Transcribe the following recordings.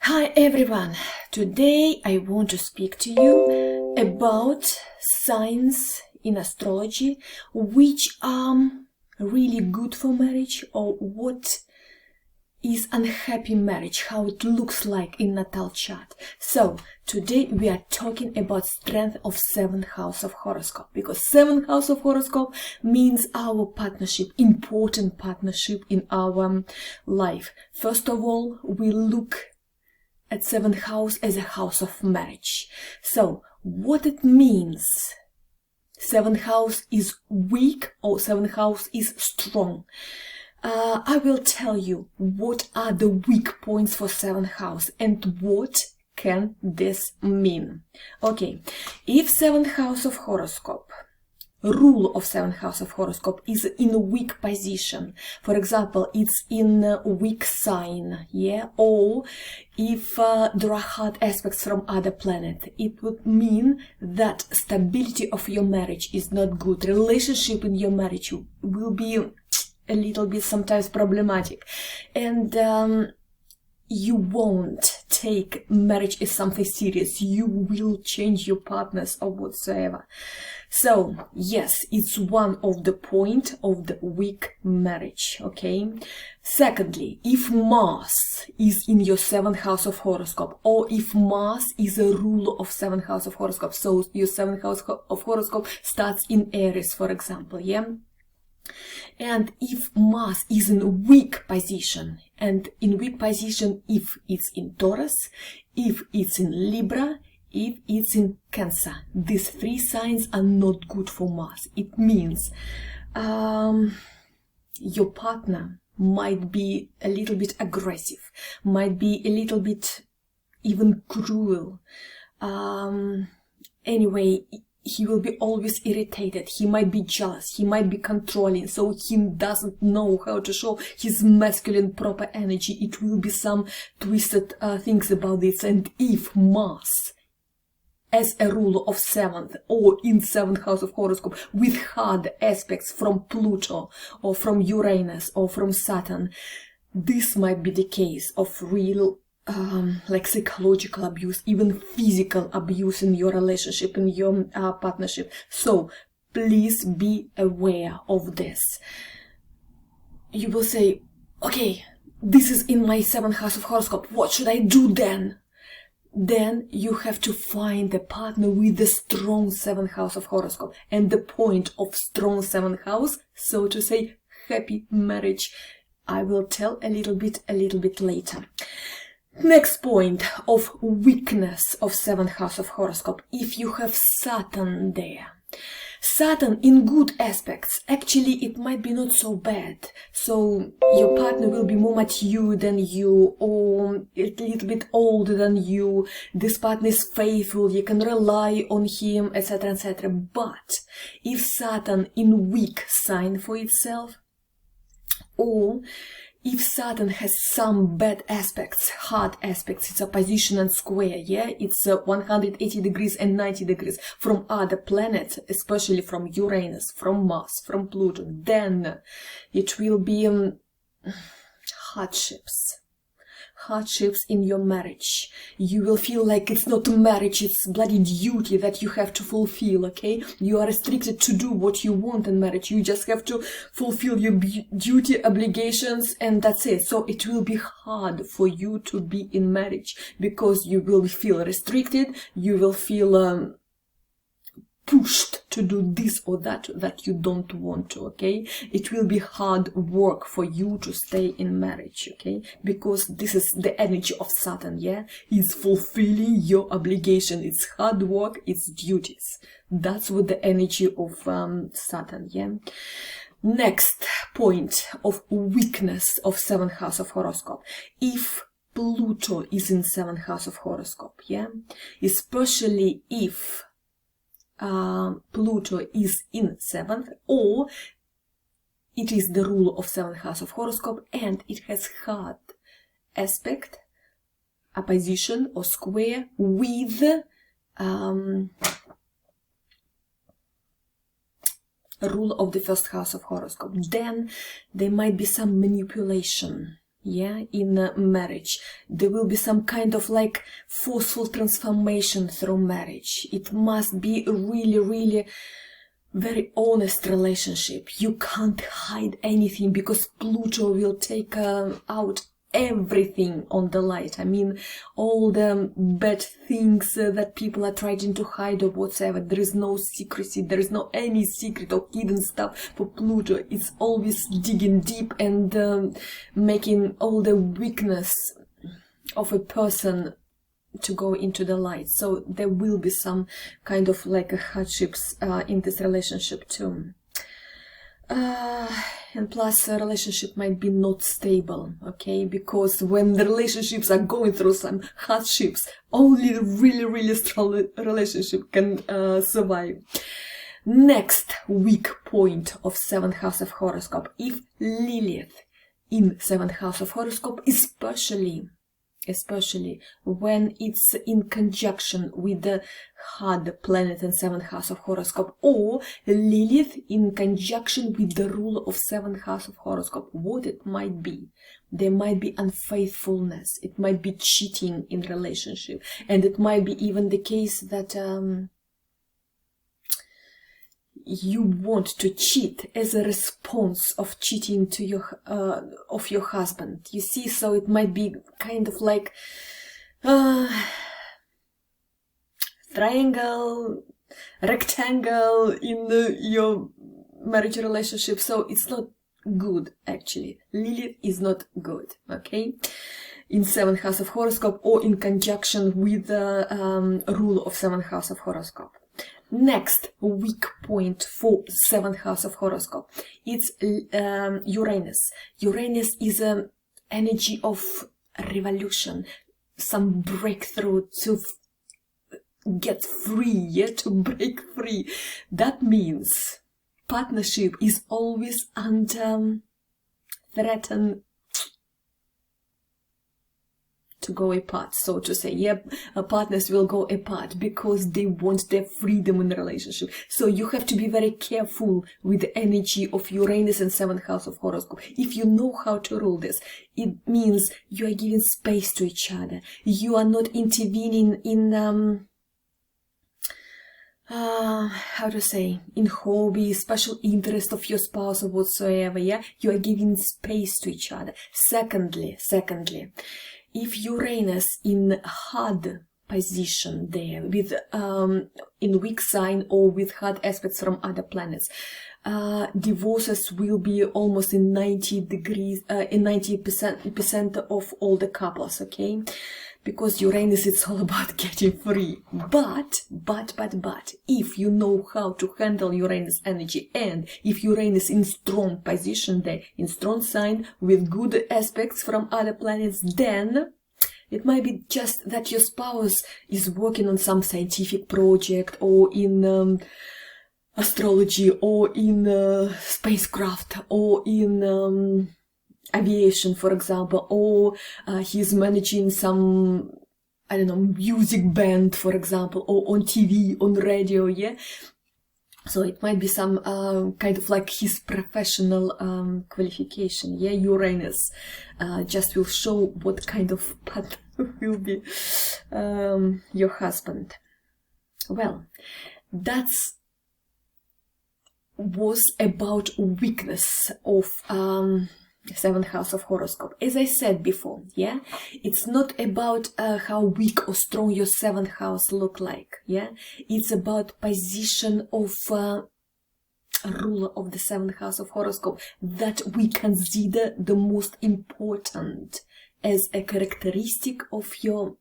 Hi everyone! Today I want to speak to you about signs in astrology which are really good for marriage or what is unhappy marriage, how it looks like in Natal Chart. So today we are talking about strength of 7th house of horoscope, because 7th house of horoscope means our partnership, important partnership in our life. First of all, we look at 7th house as a house of marriage. So what it means, 7th house is weak or 7th house is strong. I will tell you what are the weak points for 7th house and what can this mean. Okay, if 7th house of horoscope, rule of 7th house of horoscope is in a weak position, for example, it's in a weak sign, yeah, or if there are hard aspects from other planet, it would mean that stability of your marriage is not good. Relationship in your marriage will be a little bit sometimes problematic, and you won't take marriage as something serious. You will change your partners or whatsoever. So yes, it's one of the point of the weak marriage. Okay. Secondly, if Mars is in your 7th house of horoscope, or if Mars is a ruler of 7th house of horoscope, so your 7th house of horoscope starts in Aries, for example, yeah. And if Mars is in a weak position, and in weak position if it's in Taurus, if it's in Libra, if it's in Cancer, these three signs are not good for Mars. It means your partner might be a little bit aggressive, might be a little bit even cruel. Anyway, he will be always irritated, he might be jealous, he might be controlling, so he doesn't know how to show his masculine proper energy. It will be some twisted things about this. And if Mars as a ruler of 7th or in 7th house of horoscope with hard aspects from Pluto or from Uranus or from Saturn, this might be the case of real like psychological abuse, even physical abuse in your relationship, in your partnership. So please be aware of this. You will say, okay, this is in my 7th house of horoscope, what should I do then? Then you have to find a partner with a strong 7th house of horoscope. And the point of strong 7th house, so to say, happy marriage, I will tell a little bit later. Next point of weakness of 7th house of horoscope, if you have Saturn there. Saturn in good aspects, actually it might be not so bad. So your partner will be more mature than you or a little bit older than you. This partner is faithful, you can rely on him, etc, etc. But if Saturn in weak sign for itself, or if Saturn has some bad aspects, hard aspects, it's opposition and square, yeah, it's 180 degrees and 90 degrees from other planets, especially from Uranus, from Mars, from Pluto, then it will be hardships in your marriage. You will feel like it's not a marriage, it's bloody duty that you have to fulfill, okay? You are restricted to do what you want in marriage. You just have to fulfill your duty, obligations, and that's it. So it will be hard for you to be in marriage because you will feel restricted, you will feel pushed to do this or that you don't want to, okay? It will be hard work for you to stay in marriage, okay? Because this is the energy of Saturn, yeah? It's fulfilling your obligation, it's hard work, it's duties. That's what the energy of Saturn, yeah? Next point of weakness of 7th house of horoscope. If Pluto is in 7th house of horoscope, yeah? Especially if Pluto is in 7th, or it is the ruler of 7th house of horoscope and it has hard aspect, opposition or square with ruler of the 1st house of horoscope, then there might be some manipulation yeah, in marriage. There will be some kind of like forceful transformation through marriage. It must be really, really very honest relationship. You can't hide anything, because Pluto will take out everything on the light. I mean, all the bad things that people are trying to hide or whatsoever. There is no secrecy, there is no any secret or hidden stuff for Pluto. It's always digging deep and making all the weakness of a person to go into the light. So there will be some kind of like hardships in this relationship too. And plus a relationship might be not stable, okay, because when the relationships are going through some hardships, only really, really strong relationship can survive. Next weak point of 7th house of horoscope. If Lilith in 7th house of horoscope, especially when it's in conjunction with the hard planet in 7th house of horoscope, or Lilith in conjunction with the ruler of 7th house of horoscope, what it might be? There might be unfaithfulness, it might be cheating in relationship, and it might be even the case that you want to cheat as a response of cheating to your husband, you see. So it might be kind of like triangle, rectangle in your marriage relationship. So it's not good, actually. Lilith is not good, okay, in 7th house of horoscope or in conjunction with the ruler of 7th house of horoscope. Next weak point for 7th house of horoscope, it's Uranus. Uranus is an energy of revolution, some breakthrough to get free, yeah, to break free. That means partnership is always under threat to go apart, so to say. Yeah, partners will go apart because they want their freedom in the relationship. So you have to be very careful with the energy of Uranus in 7th house of horoscope. If you know how to rule this, it means you are giving space to each other. You are not intervening in how to say, in hobby, special interest of your spouse or whatsoever. Yeah, you are giving space to each other. Secondly, if Uranus in hard position there, with in weak sign or with hard aspects from other planets, divorces will be almost in 90% of all the couples, okay? Because Uranus, it's all about getting free. But, if you know how to handle Uranus energy, and if Uranus in strong position there, in strong sign, with good aspects from other planets, then it might be just that your spouse is working on some scientific project, or in astrology, or in spacecraft, or in aviation, for example, or he's managing some, I don't know, music band, for example, or on TV, on radio, yeah. So it might be some kind of like his professional qualification, yeah. Uranus just will show what kind of partner will be your husband. Well, that's was about weakness of 7th house of horoscope. As I said before, yeah, it's not about how weak or strong your 7th house look like, yeah, it's about position of ruler of the 7th house of horoscope that we consider the most important as a characteristic of your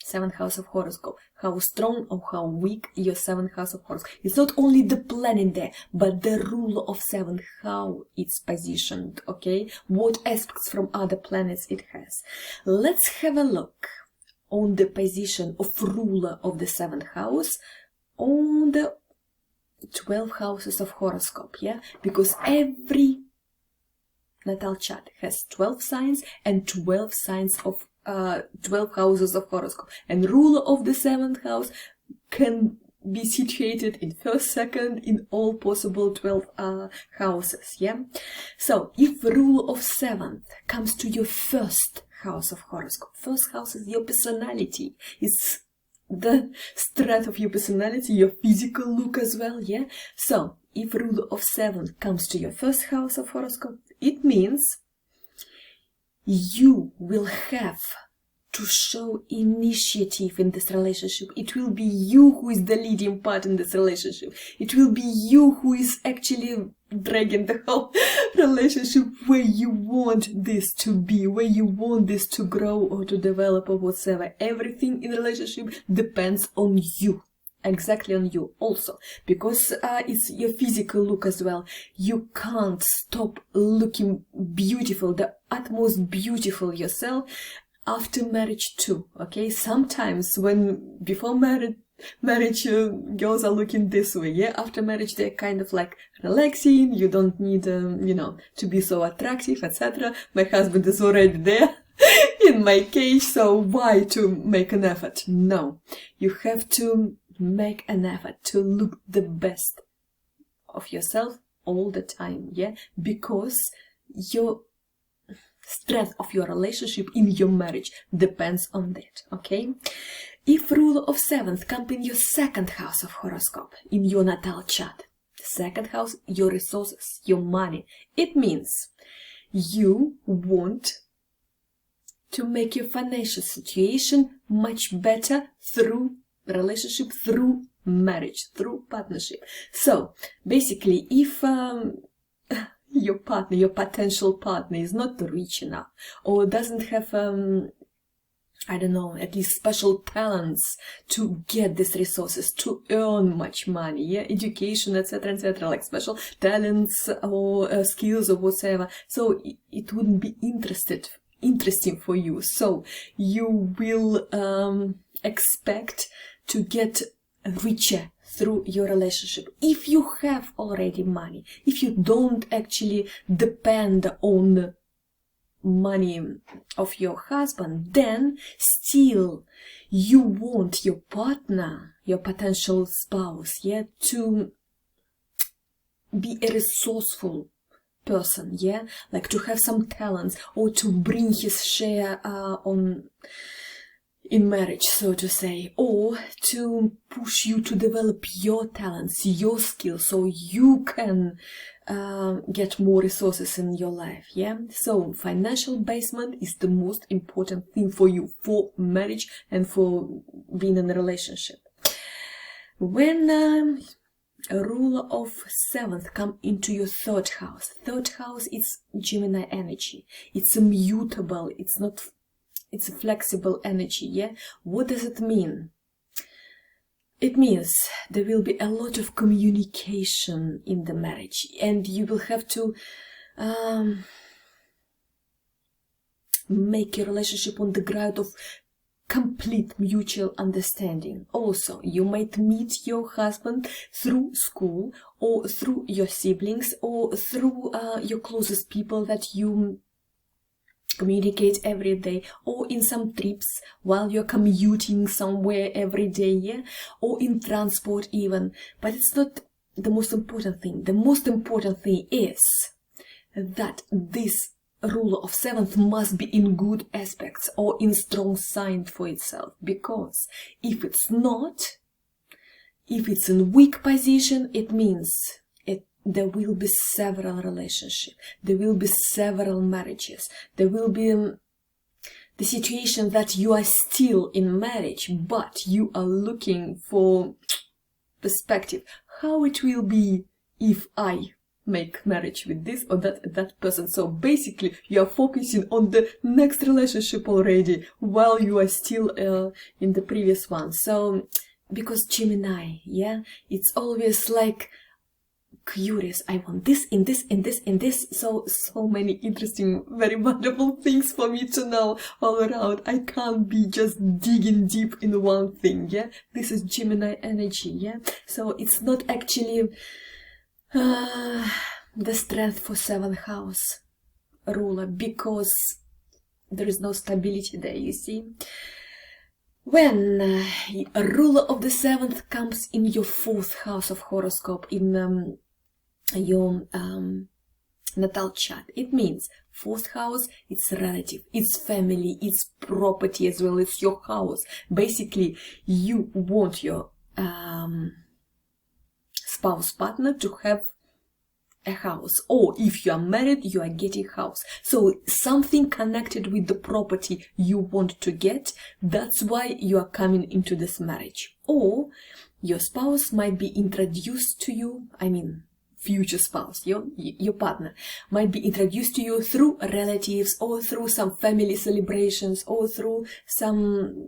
7th house of horoscope, how strong or how weak your 7th house of horoscope. It's not only the planet there, but the ruler of 7th, how it's positioned, okay? What aspects from other planets it has. Let's have a look on the position of ruler of the 7th house on the 12 houses of horoscope, yeah? Because every natal chart has 12 signs and 12 signs of 12 houses of horoscope, and ruler of the 7th house can be situated in first, second, in all possible 12 houses, yeah? So, if rule of 7th comes to your first house of horoscope, first house is your personality, it's the strength of your personality, your physical look as well, yeah? So, if rule of 7th comes to your first house of horoscope, it means you will have to show initiative in this relationship. It will be you who is the leading part in this relationship. It will be you who is actually dragging the whole relationship where you want this to be, where you want this to grow or to develop or whatever. Everything in the relationship depends on you. Exactly on you also, because it's your physical look as well. You can't stop looking beautiful, the utmost beautiful yourself after marriage too, okay? Sometimes when before marriage girls are looking this way, yeah? After marriage they're kind of like relaxing, you don't need, you know, to be so attractive, etc. My husband is already there in my cage, so why to make an effort? No, you have to make an effort to look the best of yourself all the time, yeah? Because your strength of your relationship in your marriage depends on that, okay? If rule of 7th comes in your second house of horoscope, in your natal chart, second house, your resources, your money, it means you want to make your financial situation much better through relationship, through marriage, through partnership. So basically, if your partner, your potential partner is not rich enough or doesn't have I don't know, at least special talents to get these resources, to earn much money, yeah, education, etc., like special talents or skills or whatever, so it wouldn't be interesting for you. So you will expect to get richer through your relationship. If you have already money, if you don't actually depend on money of your husband, then still you want your partner, your potential spouse, yeah, to be a resourceful person, yeah, like to have some talents or to bring his share in marriage, so to say, or to push you to develop your talents, your skills, so you can get more resources in your life, yeah? So financial basement is the most important thing for you, for marriage and for being in a relationship. When a ruler of 7th come into your third house is Gemini energy. It's immutable, it's a flexible energy, yeah? What does it mean? It means there will be a lot of communication in the marriage, and you will have to make your relationship on the ground of complete mutual understanding. Also, you might meet your husband through school or through your siblings or through your closest people that you communicate every day, or in some trips while you're commuting somewhere every day, yeah, or in transport even. But it's not the most important thing. The most important thing is that this ruler of 7th must be in good aspects or in strong sign for itself, because if it's not, if it's in weak position, it means there will be several relationships, there will be several marriages, there will be the situation that you are still in marriage, but you are looking for perspective. How it will be if I make marriage with this or that person. So basically, you are focusing on the next relationship already, while you are still in the previous one. So, because Gemini, yeah, it's always like curious, I want this, in this, in this, in this. So many interesting, very wonderful things for me to know all around. I can't be just digging deep in one thing, yeah. This is Gemini energy, yeah. So it's not actually the strength for 7th house ruler, because there is no stability there, you see. When a ruler of the 7th comes in your 4th house of horoscope, in your natal chart, it means 4th house, it's relative, it's family, it's property as well, it's your house. Basically, you want your spouse partner to have a house, or if you are married, you are getting house. So something connected with the property you want to get, that's why you are coming into this marriage. Or your spouse might be introduced to you, I mean future spouse, your partner might be introduced to you through relatives, or through some family celebrations, or through some,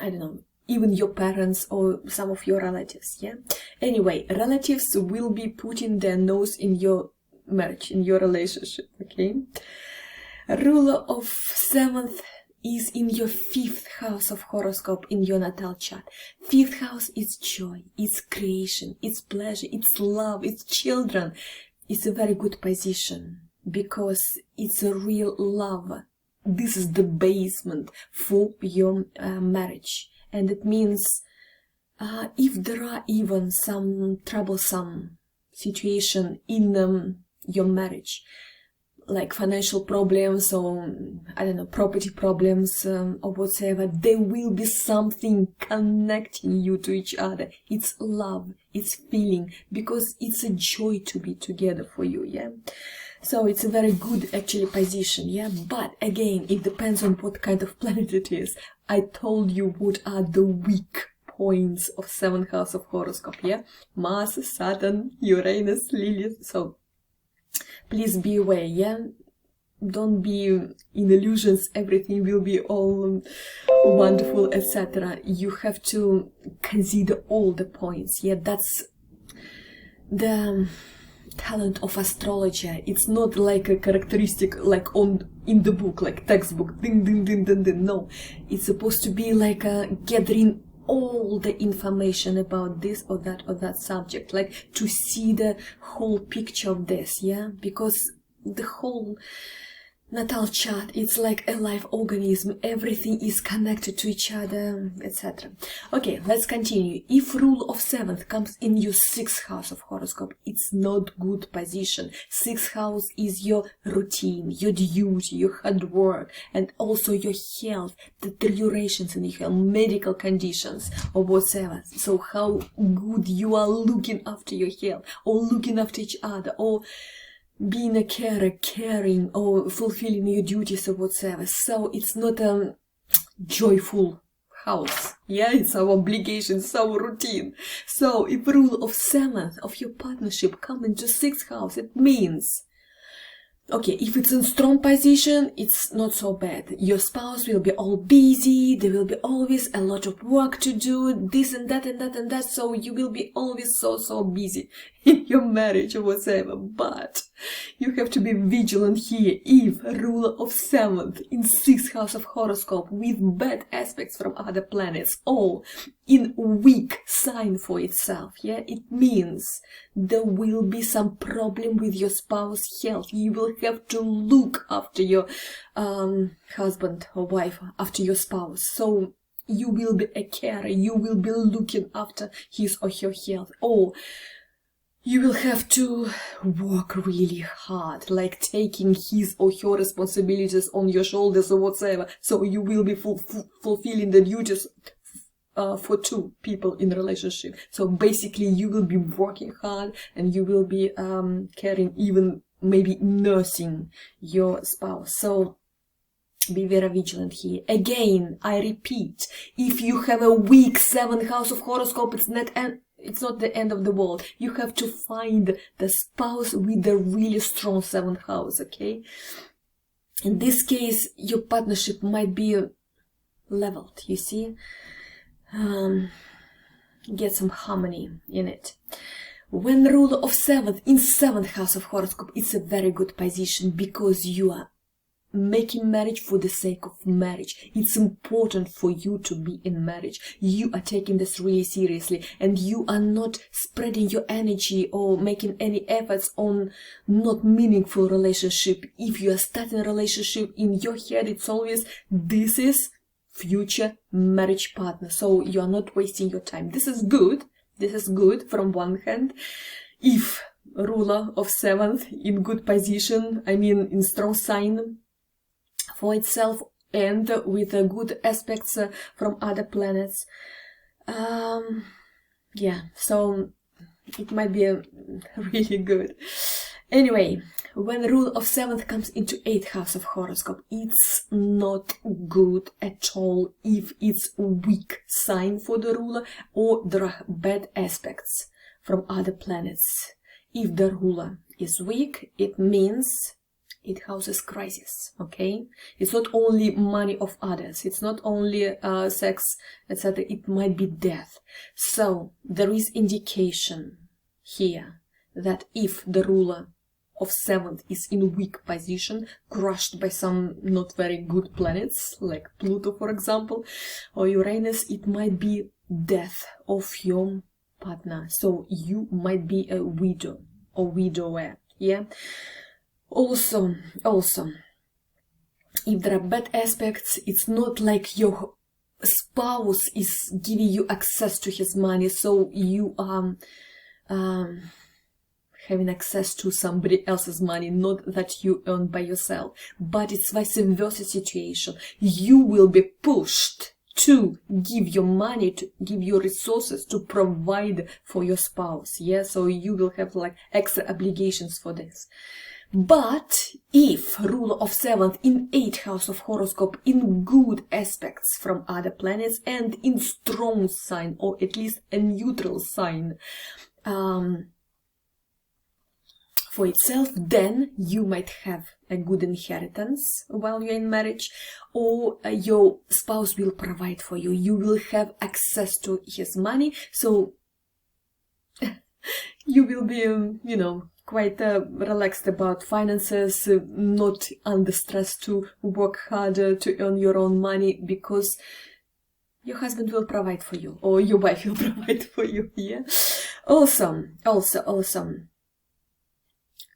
I don't know, even your parents or some of your relatives, yeah? Anyway, relatives will be putting their nose in your marriage, in your relationship, okay? Ruler of 7th is in your 5th house of horoscope in your natal chart. 5th house is joy, it's creation, it's pleasure, it's love, it's children. It's a very good position because it's a real love. This is the basement for your marriage. And it means if there are even some troublesome situation in your marriage, like financial problems or, I don't know, property problems or whatsoever, there will be something connecting you to each other. It's love, it's feeling, because it's a joy to be together for you, yeah? So it's a very good, actually, position, yeah? But again, it depends on what kind of planet it is. I told you what are the weak points of 7th house of horoscope, yeah? Mars, Saturn, Uranus, Lilith. So please be aware, yeah? Don't be in illusions, everything will be all wonderful, etc. You have to consider all the points, yeah? That's the talent of astrologer. It's not like a characteristic like in the book, like textbook, ding ding ding ding ding. No, it's supposed to be like gathering all the information about this or that subject, like to see the whole picture of this, yeah? Because the whole natal chart, it's like a live organism, everything is connected to each other, etc. Okay, let's continue. If rule of 7th comes in your 6th house of horoscope, it's not good position. 6th house is your routine, your duty, your hard work, and also your health, deteriorations in your health, medical conditions or whatsoever. So how good you are looking after your health, or looking after each other, or being a carer, caring, or fulfilling your duties or whatsoever. So it's not a joyful house, yeah? It's our obligation, it's our routine. So if rule of 7th of your partnership come into 6th house, it means, okay, if it's in strong position, it's not so bad. Your spouse will be all busy, there will be always a lot of work to do, this and that and that and that, so you will be always so busy in your marriage or whatever. But you have to be vigilant here. If ruler of 7th in 6th house of horoscope with bad aspects from other planets, or in weak sign for itself, yeah, it means there will be some problem with your spouse's health. You will have to look after your husband or wife, after your spouse. So you will be a carer, you will be looking after his or her health, or you will have to work really hard, like taking his or her responsibilities on your shoulders or whatsoever. So you will be fulfilling the duties for two people in a relationship. So basically you will be working hard, and you will be caring, even maybe nursing your spouse. So be very vigilant here. Again, I repeat, if you have a weak 7th house of horoscope, it's not the end of the world. You have to find the spouse with the really strong 7th house, okay? In this case, your partnership might be leveled, you see? Get some harmony in it. When ruler of 7th in 7th house of horoscope, it's a very good position, because you are making marriage for the sake of marriage. It's important for you to be in marriage. You are taking this really seriously, and you are not spreading your energy or making any efforts on not meaningful relationship. If you are starting a relationship, in your head it's always, this is future marriage partner. So you are not wasting your time. This is good. This is good from one hand. If ruler of 7th in good position, I mean in strong sign for itself, and with good aspects from other planets. Yeah, so it might be really good. Anyway, when rule of 7th comes into 8th house of horoscope, it's not good at all if it's weak sign for the ruler or there are bad aspects from other planets. If the ruler is weak, it means it houses crisis, okay? It's not only money of others, it's not only sex, etc. It might be death. So there is indication here that if the ruler of 7th is in weak position, crushed by some not very good planets, like Pluto, for example, or Uranus, it might be death of your partner. So you might be a widow or widower, yeah? Also, if there are bad aspects, it's not like your spouse is giving you access to his money, so you are having access to somebody else's money, not that you earn by yourself, but it's vice versa situation. You will be pushed to give your money, to give your resources to provide for your spouse, yeah? So you will have like extra obligations for this. But if ruler of 7th in 8th house of horoscope in good aspects from other planets and in strong sign, or at least a neutral sign for itself, then you might have a good inheritance while you're in marriage, or your spouse will provide for you. You will have access to his money, so you will be, you know, quite relaxed about finances, not under stress to work harder to earn your own money, because your husband will provide for you, or your wife will provide for you, yeah? Also,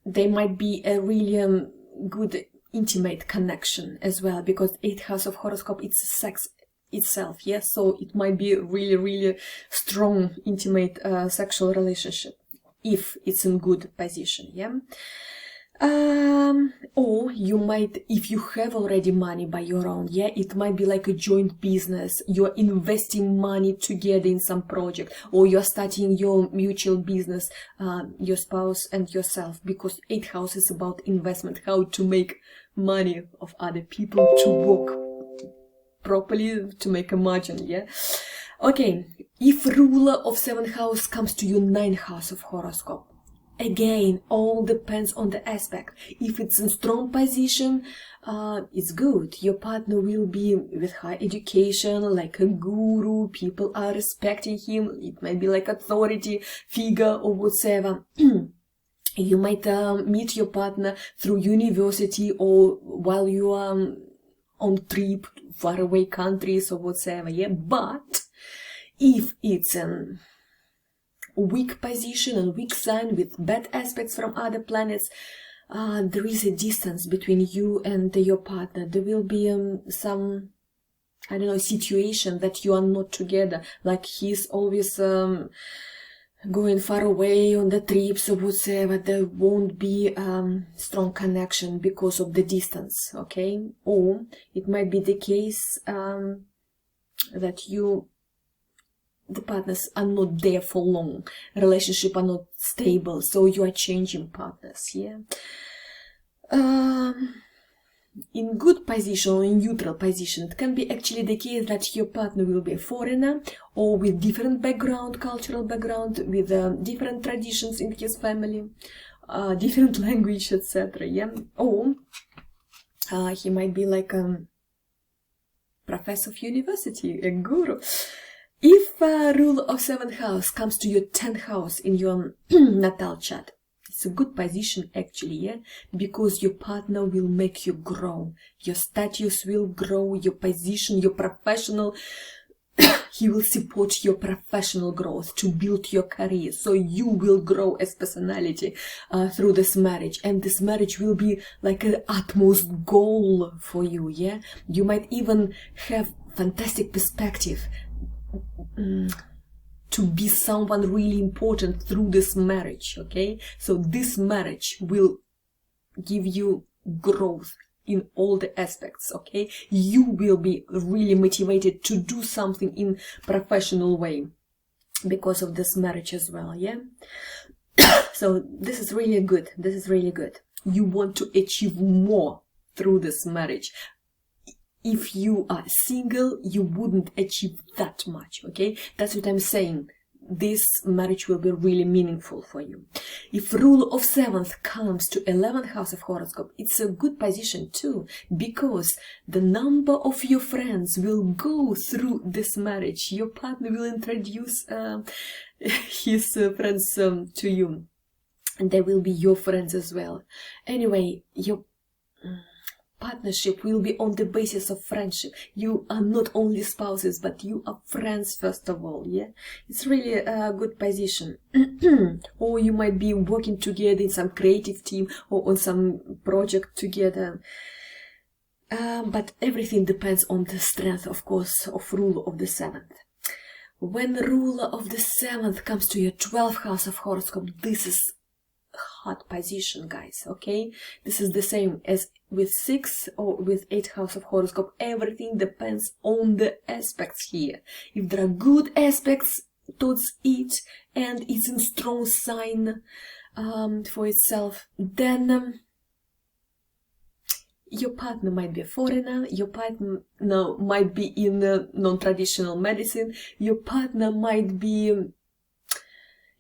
there might be a really good intimate connection as well, because 8th house of horoscope, it's sex itself, yes? So it might be really strong, intimate sexual relationship if it's in good position, yeah? Or you might, if you have already money by your own, yeah, it might be like a joint business. You're investing money together in some project, or you're starting your mutual business, your spouse and yourself, because 8th house is about investment, how to make money of other people, to work properly, to make a margin, yeah? Okay, if ruler of 7th house comes to your 9th house of horoscope, again, all depends on the aspect. If it's in strong position, it's good. Your partner will be with high education, like a guru. People are respecting him. It might be like authority figure or whatever. You might meet your partner through university or while you are on trip, faraway countries or whatever, yeah? But if it's weak position and weak sign with bad aspects from other planets, there is a distance between you and your partner. There will be some, I don't know, situation that you are not together, like he's always going far away on the trips or whatever. There won't be strong connection because of the distance, okay? Or it might be the case that the partners are not there for long, relationship are not stable, so you are changing partners, yeah? In good position or in neutral position, it can be actually the case that your partner will be a foreigner or with different background, cultural background, with different traditions in his family, different language, etc., yeah? Or he might be like a professor of university, a guru. If ruler of 7th house comes to your 10th house in your natal chart, it's a good position actually, yeah? Because your partner will make you grow. Your status will grow, your position, your professional, he will support your professional growth to build your career. So you will grow as personality through this marriage. And this marriage will be like an utmost goal for you, yeah? You might even have fantastic perspective to be someone really important through this marriage, okay? So this marriage will give you growth in all the aspects, okay? You will be really motivated to do something in professional way because of this marriage as well, yeah? So this is really good. This is really good. You want to achieve more through this marriage. If you are single, you wouldn't achieve that much, okay? That's what I'm saying. This marriage will be really meaningful for you. If rule of 7th comes to 11th house of horoscope, it's a good position too, because the number of your friends will go through this marriage. Your partner will introduce his friends to you, and they will be your friends as well. Anyway, your partnership will be on the basis of friendship. You are not only spouses, but you are friends first of all, yeah? It's really a good position. Or you might be working together in some creative team or on some project together. But everything depends on the strength, of course, of ruler of the 7th. When the ruler of the 7th comes to your 12th house of horoscope, this is hot position, guys, okay? This is the same as with 6th or with 8th house of horoscope. Everything depends on the aspects here. If there are good aspects towards it and it's in strong sign for itself, then your partner might be a foreigner, your partner might be in non-traditional medicine, your partner might be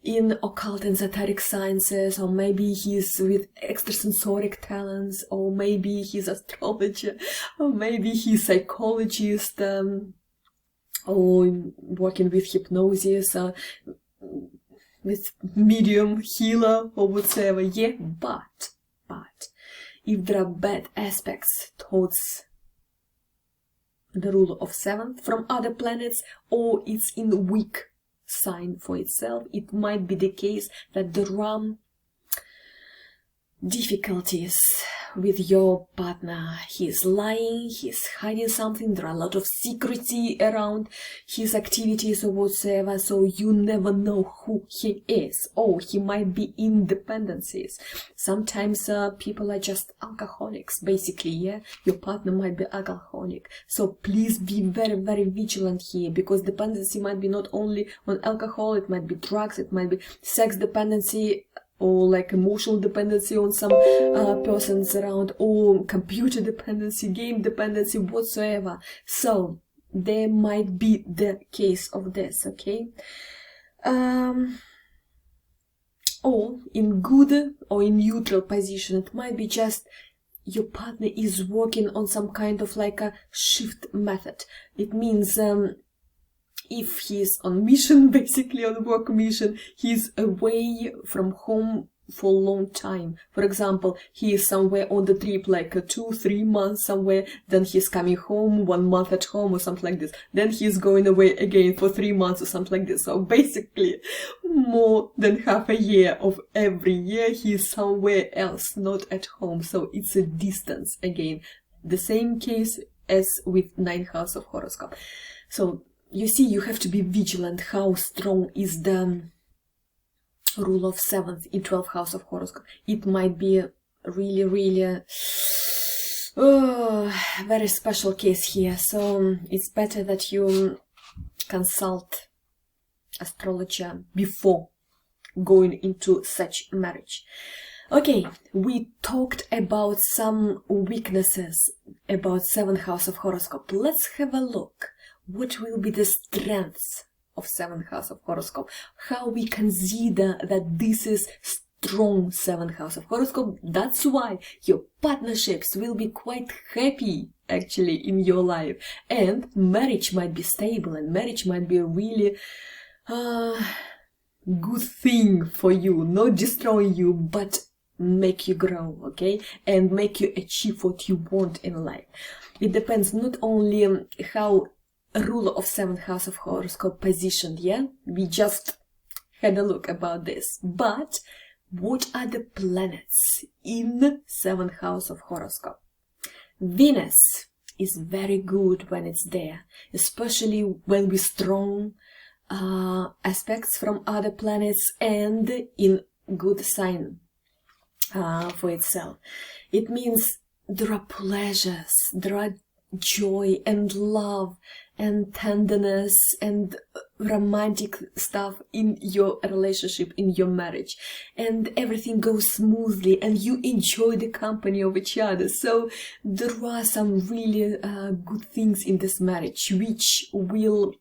in occult and esoteric sciences, or maybe he's with extrasensoric talents, or maybe he's astrologer, or maybe he's psychologist, or working with hypnosis, with medium, healer, or whatsoever, yeah, but if there are bad aspects towards the ruler of 7th from other planets, or it's in weak sign for itself, it might be the case that there are difficulties with your partner. He's lying, he's hiding something, there are a lot of secrecy around his activities or whatsoever, so you never know who he is. Or he might be in dependencies. Sometimes people are just alcoholics, basically, yeah? Your partner might be alcoholic. So please be very, very vigilant here, because dependency might be not only on alcohol, it might be drugs, it might be sex dependency, or like emotional dependency on some persons around, or computer dependency, game dependency, whatsoever. So there might be the case of this, okay? Or in good or in neutral position, it might be just your partner is working on some kind of like a shift method. It means if he's on mission, basically on work mission, he's away from home for a long time. For example, he is somewhere on the trip, like 2-3 months somewhere, then he's coming home 1 month at home or something like this, then he's going away again for 3 months or something like this. So basically more than half a year of every year he's somewhere else, not at home. So it's a distance again. The same case as with 9th house of horoscope. So you see, you have to be vigilant how strong is the rule of 7th in 12th house of horoscope. It might be a really, really very special case here. So it's better that you consult astrologer before going into such marriage. Okay, we talked about some weaknesses about 7th house of horoscope. Let's have a look. What will be the strengths of 7th house of horoscope? How we consider that this is strong 7th house of horoscope. That's why your partnerships will be quite happy actually in your life, and marriage might be stable, and marriage might be a really good thing for you, not destroy you, but make you grow, okay, and make you achieve what you want in life. It depends not only on how ruler of 7th house of horoscope positioned, yeah, we just had a look about this, but what are the planets in 7th house of horoscope? Venus is very good when it's there, especially when we strong aspects from other planets and in good sign for itself. It means there are pleasures, there are joy and love and tenderness and romantic stuff in your relationship, in your marriage, and everything goes smoothly and you enjoy the company of each other. So there are some really good things in this marriage which will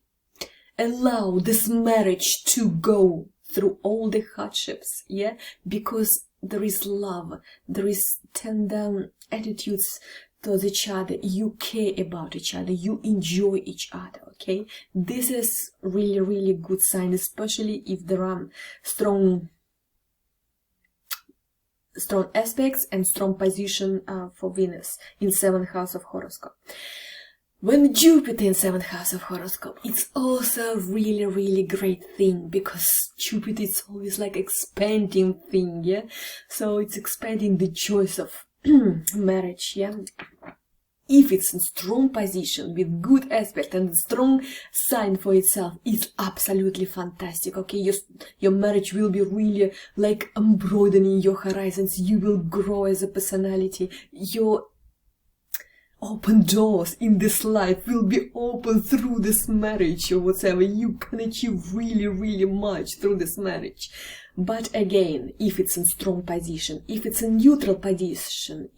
allow this marriage to go through all the hardships, yeah, because there is love, there is tender attitudes towards each other, you care about each other, you enjoy each other, okay? This is really, really good sign, especially if there are strong aspects and strong position for Venus in 7th house of horoscope. When Jupiter in 7th house of horoscope, it's also a really, really great thing, because Jupiter is always like expanding thing, yeah? So it's expanding the choice of marriage, yeah? If it's in strong position with good aspect and strong sign for itself, it's absolutely fantastic, okay? Your marriage will be really like broadening your horizons. You will grow as a personality. Your open doors in this life will be open through this marriage or whatever. You can achieve really, really much through this marriage. But again, if it's in strong position, if it's in neutral position,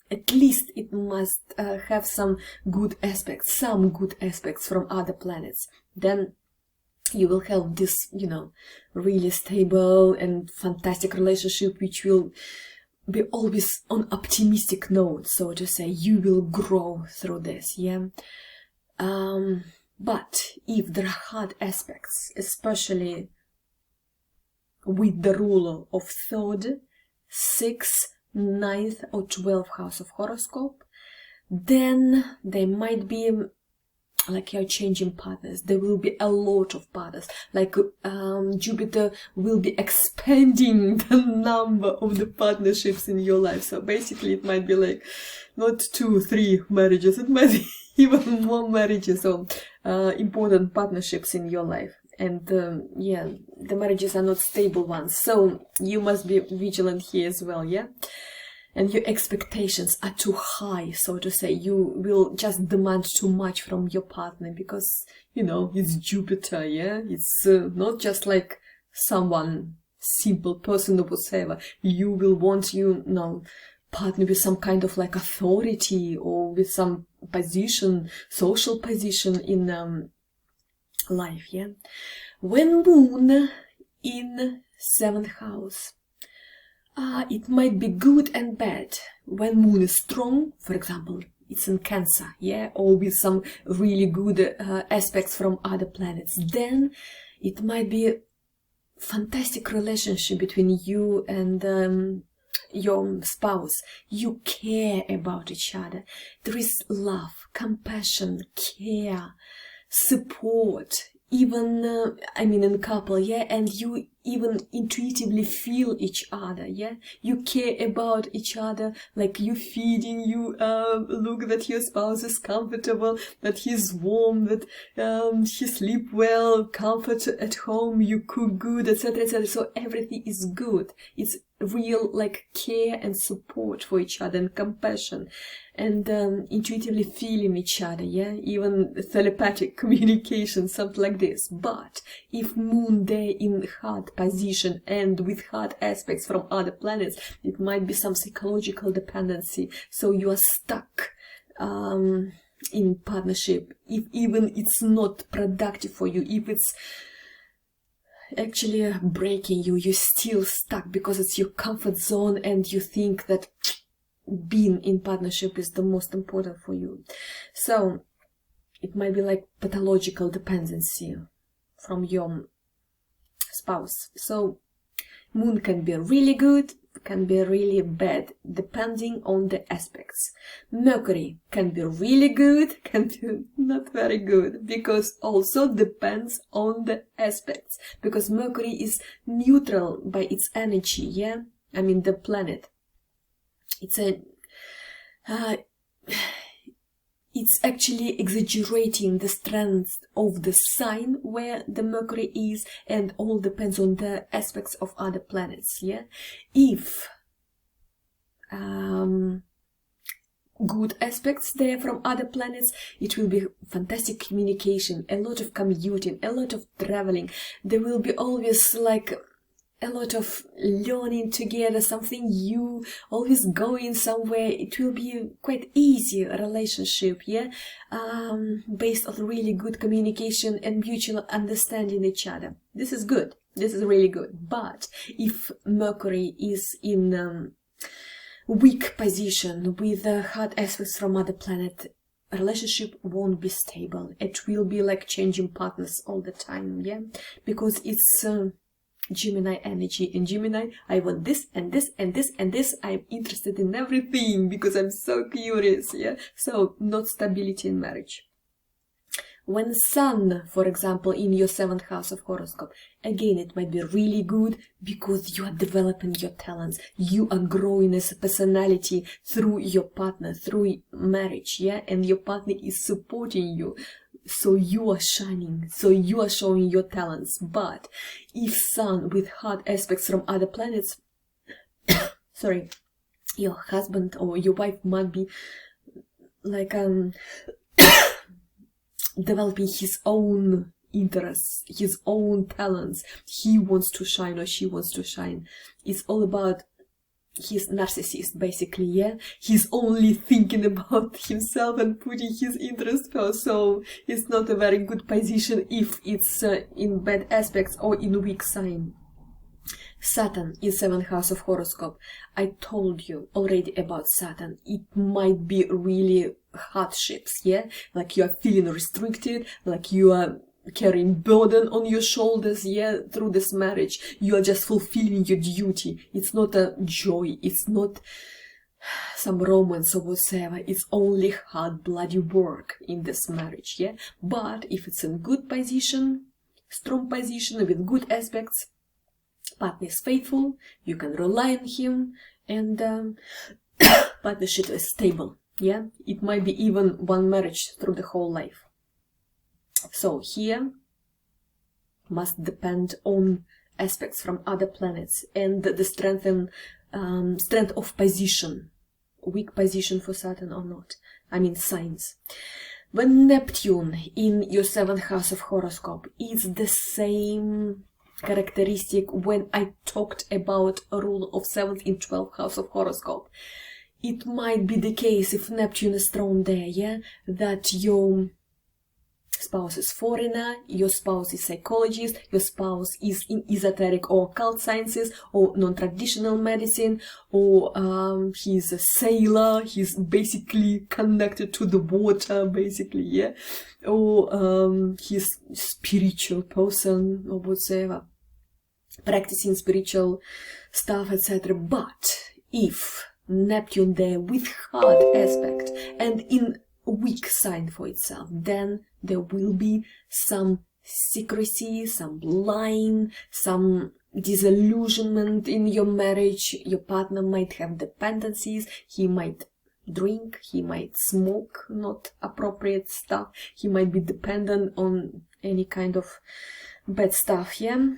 at least it must have some good aspects from other planets. Then you will have this, you know, really stable and fantastic relationship which will be always on optimistic note, so to say. You will grow through this, yeah. But if there are hard aspects, especially with the ruler of 3rd, 6th, 9th or 12th house of horoscope, then there might be like you're changing partners. There will be a lot of partners. Like Jupiter will be expanding the number of the partnerships in your life. So basically it might be like not 2, 3 marriages. It might be even more marriages or important partnerships in your life. And yeah, the marriages are not stable ones. So you must be vigilant here as well, yeah? And your expectations are too high, so to say. You will just demand too much from your partner because, you know, it's Jupiter, yeah? It's not just like someone, simple person or whatever. You will want, you know, partner with some kind of like authority or with some position, social position in life, yeah? When Moon in 7th house, it might be good and bad. When Moon is strong, for example, it's in Cancer, yeah, or with some really good aspects from other planets, then it might be a fantastic relationship between you and your spouse. You care about each other. There is love, compassion, care, support, even I mean in couple, yeah, and you even intuitively feel each other, yeah, you care about each other, like you feeding, you look that your spouse is comfortable, that he's warm, that he sleep well, comfort at home, you cook good, etc., etc. So everything is good. It's real like care and support for each other and compassion and intuitively feeling each other, yeah, even telepathic communication, something like this. But if Moon there in hard position and with hard aspects from other planets, it might be some psychological dependency, so you are stuck in partnership. If even it's not productive for you, if it's actually breaking you, you're still stuck because it's your comfort zone and you think that being in partnership is the most important for you. So it might be like pathological dependency from your spouse. So Moon can be really good, can be really bad, depending on the aspects. Mercury can be really good, can be not very good, because also depends on the aspects. Because Mercury is neutral by its energy, yeah? I mean the planet. It's a... it's actually exaggerating the strength of the sign where the Mercury is, and all depends on the aspects of other planets, yeah? If good aspects there from other planets, it will be fantastic communication, a lot of commuting, a lot of traveling. There will be always like a lot of learning together, something new, always going somewhere. It will be quite easy relationship, yeah, based on really good communication and mutual understanding each other. This is good. This is really good. But if Mercury is in weak position with hard aspects from other planet, relationship won't be stable. It will be like changing partners all the time, yeah, because it's Gemini energy. In Gemini, I want this and this and this and this. I'm interested in everything because I'm so curious, yeah. So not stability in marriage. When Sun, for example, in your 7th house of horoscope, again, it might be really good because you are developing your talents. You are growing as a personality through your partner, through marriage, yeah? And your partner is supporting you. So you are shining. So you are showing your talents. But if Sun with hard aspects from other planets, sorry, your husband or your wife might be like, developing his own interests, his own talents. He wants to shine or she wants to shine. It's all about his narcissist, basically, yeah? He's only thinking about himself and putting his interest first, so it's not a very good position if it's in bad aspects or in weak sign. Saturn in 7th house of horoscope. I told you already about Saturn. It might be really hardships, yeah? Like you are feeling restricted, like you are carrying burden on your shoulders, yeah, through this marriage. You are just fulfilling your duty. It's not a joy. It's not some romance or whatever. It's only hard, bloody work in this marriage, yeah? But if it's in good position, strong position with good aspects, partner is faithful, you can rely on him, and partnership is stable, yeah? It might be even one marriage through the whole life. So here must depend on aspects from other planets and the strength of position, weak position for Saturn or not. I mean signs. When Neptune in your 7th house of horoscope is the same characteristic when I talked about a rule of 7th in 12th house of horoscope. It might be the case if Neptune is thrown there, yeah, that your spouse is foreigner, your spouse is psychologist, your spouse is in esoteric or occult sciences or non-traditional medicine, or he's a sailor, he's basically connected to the water, basically, yeah, or he's spiritual person or whatever, practicing spiritual stuff, etc. But if Neptune there with hard aspect and in weak sign for itself, then there will be some secrecy, some lying, some disillusionment in your marriage. Your partner might have dependencies. He might drink, he might smoke not appropriate stuff, he might be dependent on any kind of bad stuff, yeah?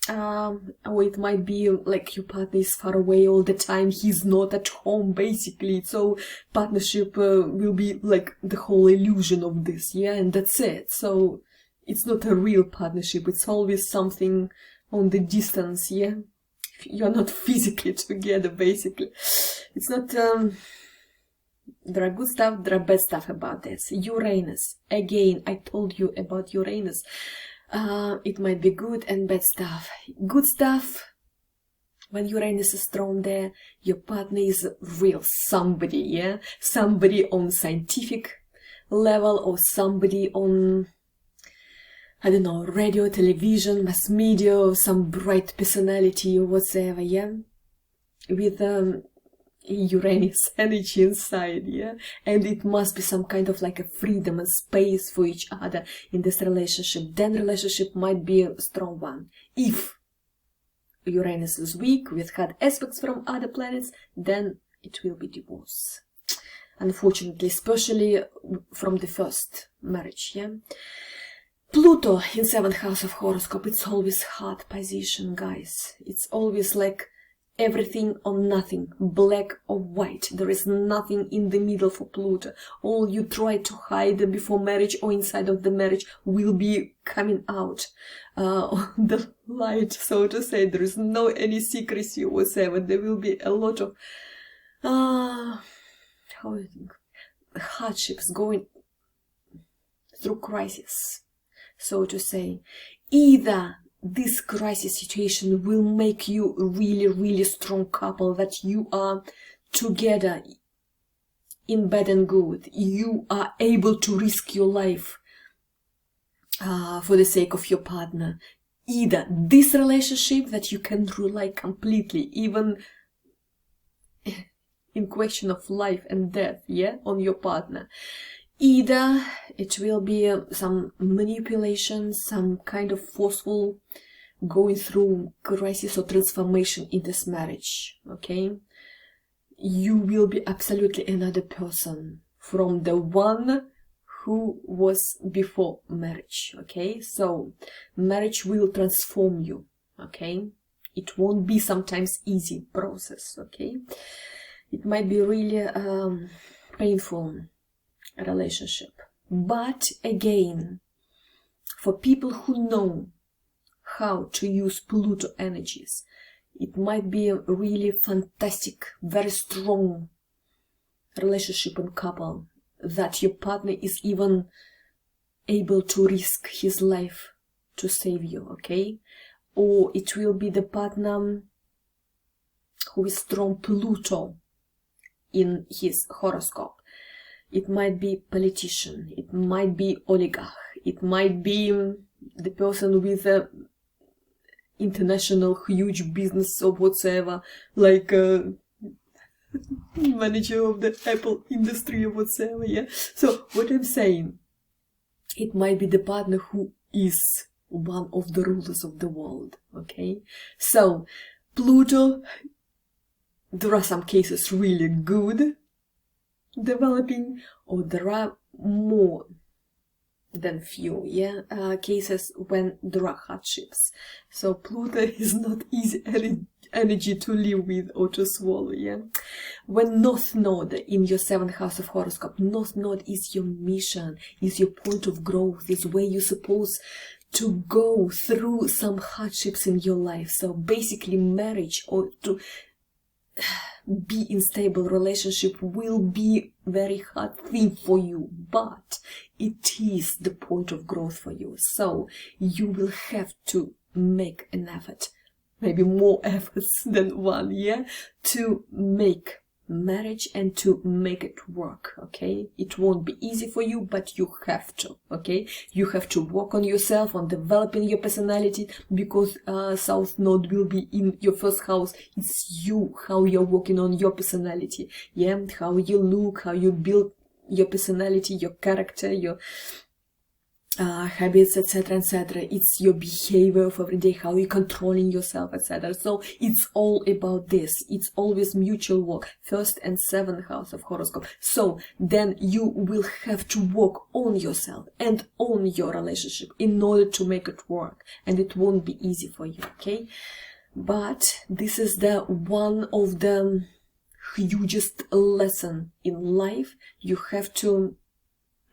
Or it might be like your partner is far away all the time, he's not at home, basically, so partnership will be like the whole illusion of this, yeah, and that's it. So it's not a real partnership, it's always something on the distance, yeah? You're not physically together, basically. It's not, there are good stuff, there are bad stuff about this. Uranus, again, I told you about Uranus. It might be good and bad stuff. Good stuff, when Uranus is thrown there, your partner is real somebody, yeah? Somebody on scientific level or somebody on, I don't know, radio, television, mass media, or some bright personality or whatever, yeah? With Uranus energy inside, yeah? And it must be some kind of like a freedom and space for each other in this relationship. Then relationship might be a strong one. If Uranus is weak with hard aspects from other planets, then it will be divorce. unfortunately, especially from the first marriage, yeah. Pluto in 7th house of horoscope, it's always hard position, guys. It's always like everything or nothing, black or white. There is nothing in the middle for Pluto. All you try to hide before marriage or inside of the marriage will be coming out on the light, so to say. There is no any secrecy whatsoever. There will be a lot of hardships, going through crisis, so to say. Either this crisis situation will make you a really strong couple, that you are together in bad and good. You are able to risk your life for the sake of your partner. Either this relationship that you can rely completely, even in question of life and death, yeah, on your partner. Either it will be some manipulation, some kind of forceful going through crisis or transformation in this marriage, okay? You will be absolutely another person from the one who was before marriage, okay? So marriage will transform you, okay? It won't be sometimes easy process, okay? It might be really painful relationship, but again, for people who know how to use Pluto energies, it might be a really fantastic, very strong relationship and couple, that your partner is even able to risk his life to save you, okay? Or it will be the partner who is strong Pluto in his horoscope. It might be politician, it might be oligarch, it might be the person with a international huge business or whatsoever, like manager of the Apple industry or whatsoever, yeah. So what I'm saying, it might be the partner who is one of the rulers of the world, okay? So Pluto, there are some cases really good developing, or there are more than few, yeah, cases when there are hardships. So Pluto is not easy energy to live with or to swallow, yeah. When North Node in your 7th house of horoscope, North Node is your mission, is your point of growth, is where you're supposed to go through some hardships in your life. So basically marriage or to be in stable relationship will be very hard thing for you, but it is the point of growth for you. So you will have to make an effort, maybe more efforts than one, yeah, to make marriage and to make it work, okay? It won't be easy for you, but you have to, okay? You have to work on yourself, on developing your personality, because South Node will be in your 1st house. It's you, how you're working on your personality, yeah? How you look, how you build your personality, your character, your habits, etc., etc. It's your behavior of every day, how you're controlling yourself, etc. So it's all about this. It's always mutual work, 1st and 7th house of horoscope. So then you will have to work on yourself and on your relationship in order to make it work, and it won't be easy for you, okay? But this is the one of the hugest lesson in life you have to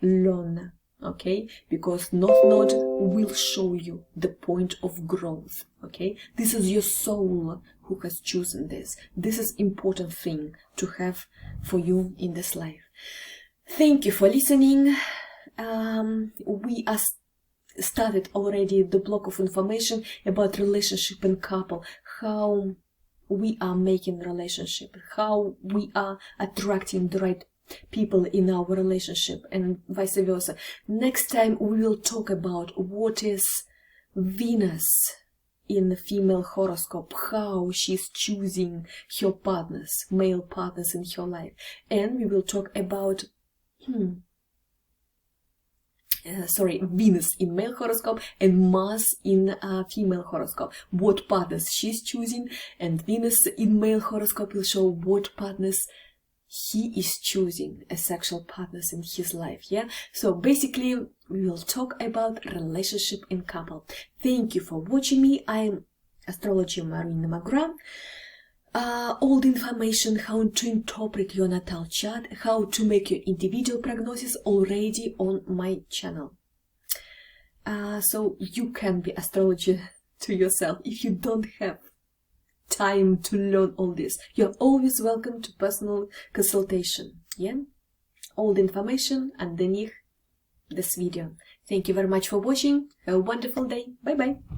learn, okay? Because North Node will show you the point of growth, okay? This is your soul who has chosen this. This is important thing to have for you in this life. Thank you for listening. We are started already the block of information about relationship and couple, how we are making relationship, how we are attracting the right people in our relationship, and vice versa. Next time we will talk about what is Venus in the female horoscope, how she's choosing her partners, male partners in her life, and we will talk about Venus in male horoscope and Mars in female horoscope, what partners she's choosing, and Venus in male horoscope will show what partners he is choosing a sexual partners in his life. Yeah, so basically we will talk about relationship in couple. Thank you for watching me. I'm astrologer MARINA. All the information how to interpret your natal chart, how to make your individual prognosis already on my channel. So you can be astrologer to yourself if you don't have time to learn all this. You're always welcome to personal consultation. Yeah, all the information underneath this video. Thank you very much for watching. Have a wonderful day. Bye bye.